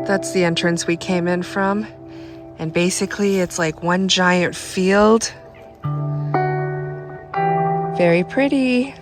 That's the entrance we came in from. And basically it's like one giant field. Very pretty.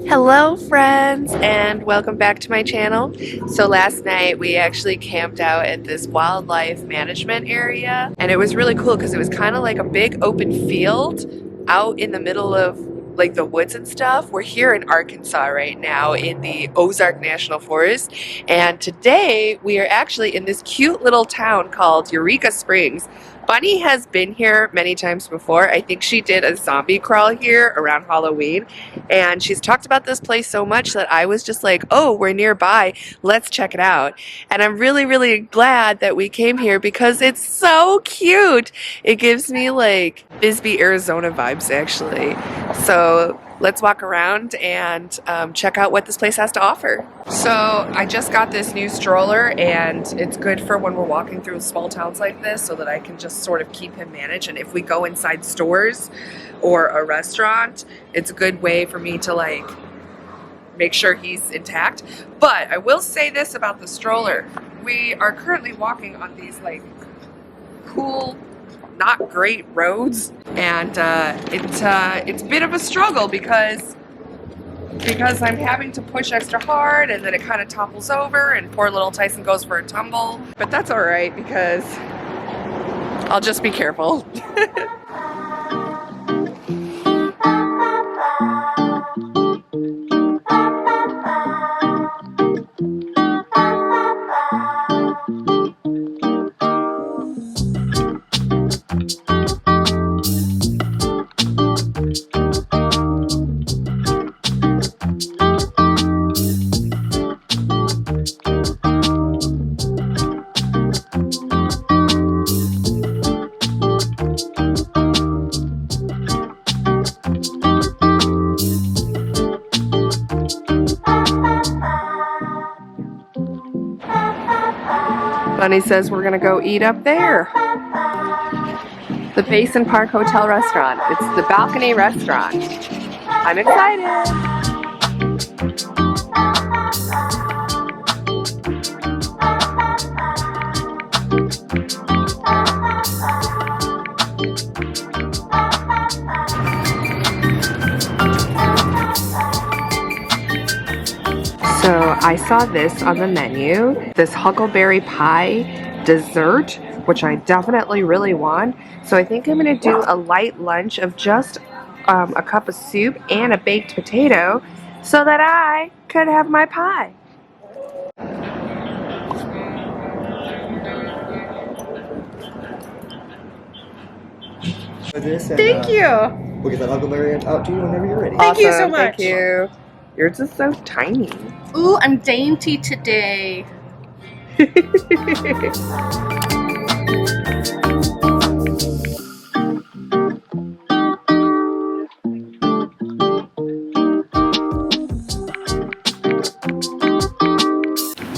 Hello friends, and welcome back to my channel. So last night we actually camped out at this wildlife management area, and it was really cool because it was kind of like a big open field out in the middle of like the woods and stuff. We're here in Arkansas right now in the Ozark National Forest, and today we are actually in this cute little town called Eureka Springs. Bunny has been here many times before. I think she did a zombie crawl here around Halloween, and she's talked about this place so much that I was just like, oh, we're nearby, let's check it out. And I'm really glad that we came here because it's so cute. It gives me like Bisbee, Arizona vibes actually. So let's walk around and check out what this place has to offer. So I just got this new stroller, and it's good for when we're walking through small towns like this so that I can just sort of keep him managed. And if we go inside stores or a restaurant, it's a good way for me to like make sure he's intact. But I will say this about the stroller. We are currently walking on these like cool, not great roads, and it's a bit of a struggle because I'm having to push extra hard, and then it kind of topples over, and poor little Tyson goes for a tumble. But that's all right because I'll just be careful. Bunny says we're gonna go eat up there. The Basin Park Hotel restaurant. It's the balcony restaurant. I'm excited. So I saw this on the menu, this huckleberry pie dessert, which I definitely really want. So I think I'm gonna do a light lunch of just a cup of soup and a baked potato so that I could have my pie. Thank you. We'll get that huckleberry out to you whenever you're ready. Thank you so much. Thank you. Yours is so tiny. Ooh, I'm dainty today.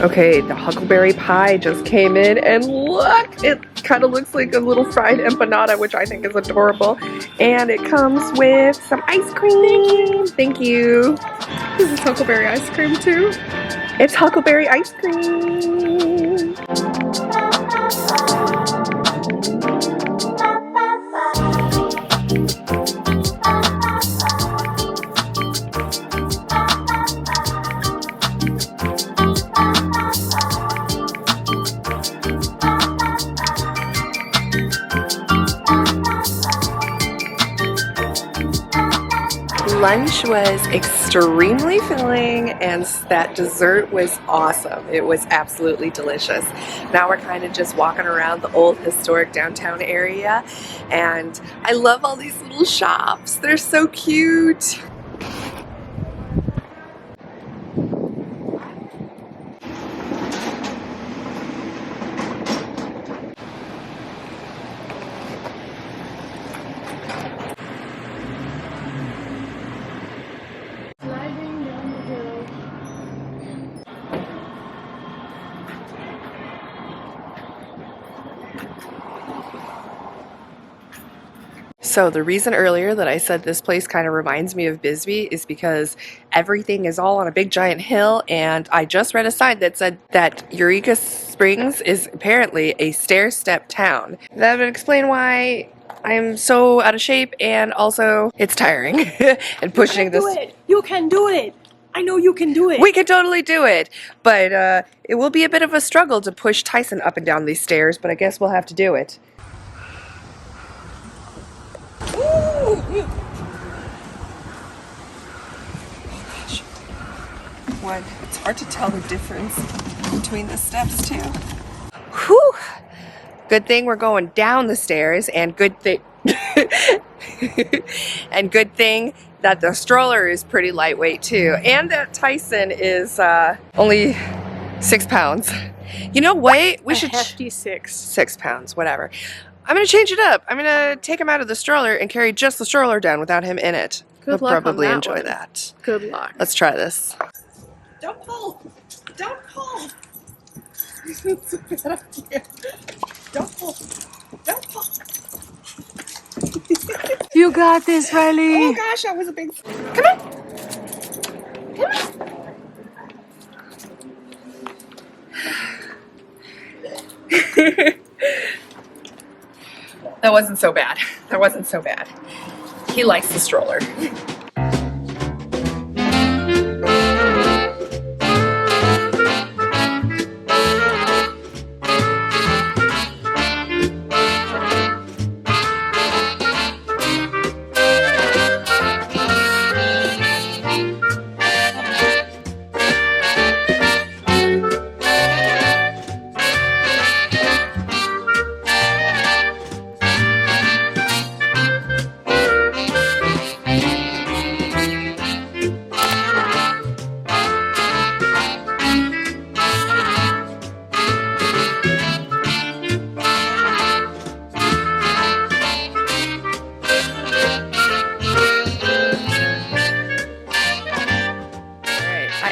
Okay, the huckleberry pie just came in, and look! It kind of looks like a little fried empanada, which I think is adorable. And it comes with some ice cream. Thank you. This is huckleberry ice cream too. It's huckleberry ice cream. Lunch was extremely filling, and that dessert was awesome. It was absolutely delicious. Now we're kind of just walking around the old historic downtown area, and I love all these little shops. They're so cute. So the reason earlier that I said this place kind of reminds me of Bisbee is because everything is all on a big giant hill, and I just read a sign that said that Eureka Springs is apparently a stair-step town. That would explain why I'm so out of shape, and also it's tiring and pushing this. You can do it. I know you can do it. We can totally do it, but it will be a bit of a struggle to push Tyson up and down these stairs, but I guess we'll have to do it. What? It's hard to tell the difference between the steps too. Whew! Good thing we're going down the stairs, and good thing and good thing that the stroller is pretty lightweight too, and that Tyson is only 6 pounds. You know what? We should hefty 6. 6 pounds, whatever. I'm gonna change it up. I'm gonna take him out of the stroller and carry just the stroller down without him in it. Good He'll luck probably on that enjoy one. that. Good luck. Let's try this. Don't pull. Don't pull. Don't pull. Don't pull. You got this, Riley. Oh gosh, that was a big. Come on. Come on. That wasn't so bad. That wasn't so bad. He likes the stroller.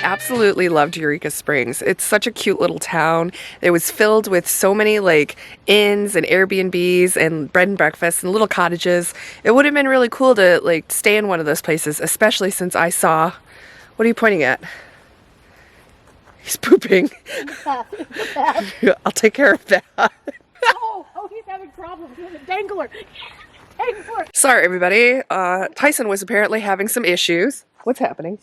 Absolutely loved Eureka Springs. It's such a cute little town. It was filled with so many like inns and Airbnbs and bread and breakfast and little cottages. It would have been really cool to like stay in one of those places, especially since I saw, what are you pointing at? He's pooping. I'll take care of that. Oh, he's having problems with a dangler. Dangler. Sorry, everybody. Tyson was apparently having some issues. What's happening?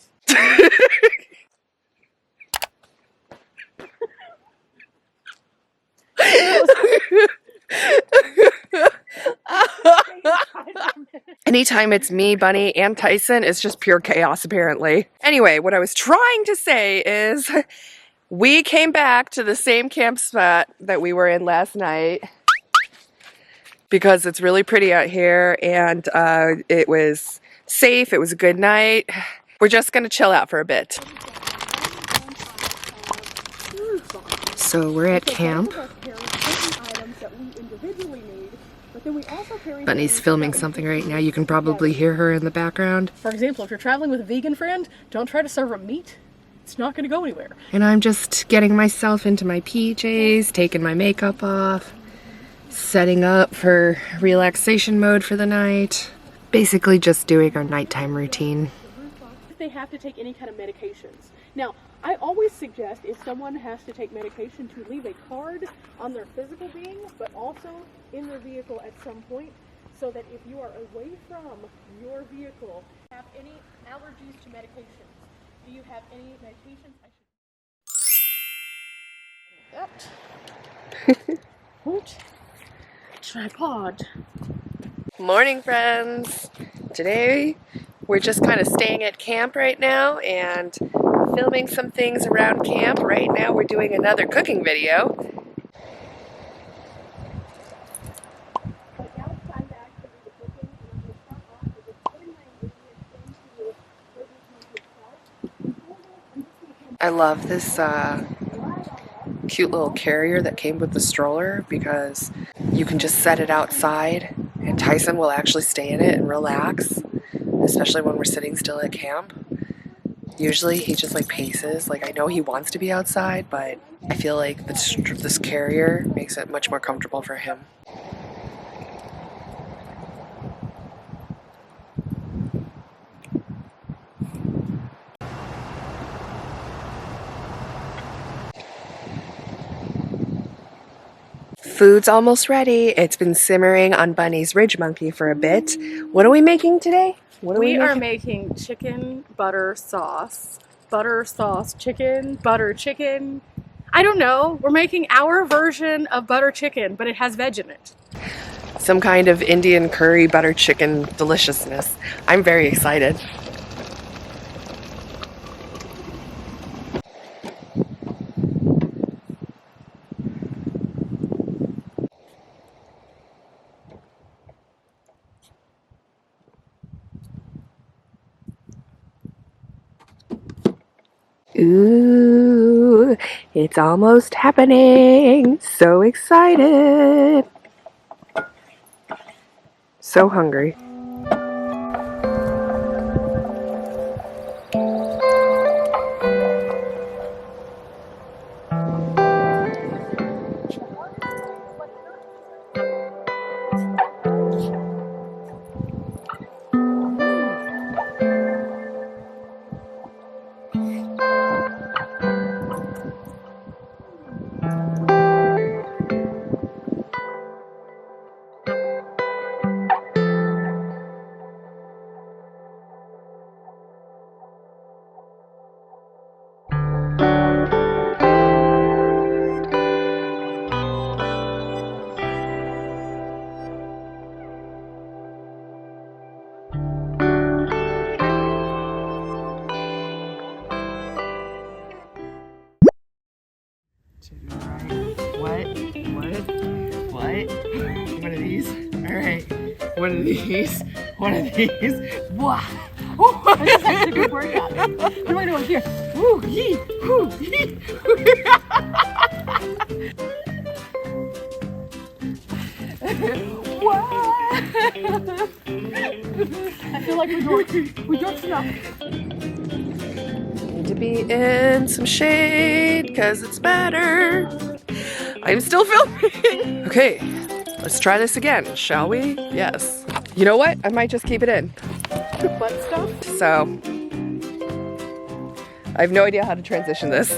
Anytime it's me, Bunny, and Tyson, it's just pure chaos, apparently. Anyway, what I was trying to say is we came back to the same camp spot that we were in last night because it's really pretty out here, and it was safe. It was a good night. We're just going to chill out for a bit. So we're at camp. Bunny's filming something right now. You can probably hear her in the background. For example, if you're traveling with a vegan friend, don't try to serve them meat. It's not going to go anywhere. And I'm just getting myself into my PJs, taking my makeup off, setting up for relaxation mode for the night. Basically just doing our nighttime routine. If they have to take any kind of medications. Now, I always suggest if someone has to take medication to leave a card on their physical being, but also in their vehicle at some point, so that if you are away from your vehicle, have any allergies to medications. Do you have any medications I should... Hold. Tripod. Morning, friends. Today we're just kind of staying at camp right now and filming some things around camp. Right now we're doing another cooking video. I love this cute little carrier that came with the stroller because you can just set it outside and Tyson will actually stay in it and relax, especially when we're sitting still at camp. Usually he just like paces. Like, I know he wants to be outside, but I feel like this carrier makes it much more comfortable for him. Food's almost ready. It's been simmering on Bunny's Ridge Monkey for a bit. What are we making today? We are making chicken butter sauce. Butter sauce chicken, butter chicken. I don't know. We're making our version of butter chicken, but it has veg in it. Some kind of Indian curry butter chicken deliciousness. I'm very excited. Ooh, it's almost happening. So excited. So hungry. What? One of these? Alright. One of these. One of these. Wow. That's a good workout. What am I doing here? Woo, yee, woo, yee. I feel like we don't enough. Need to be in some shade because it's better. I'm still filming. Okay, let's try this again, shall we? Yes. You know what? I might just keep it in. Butt stuff? So, I have no idea how to transition this.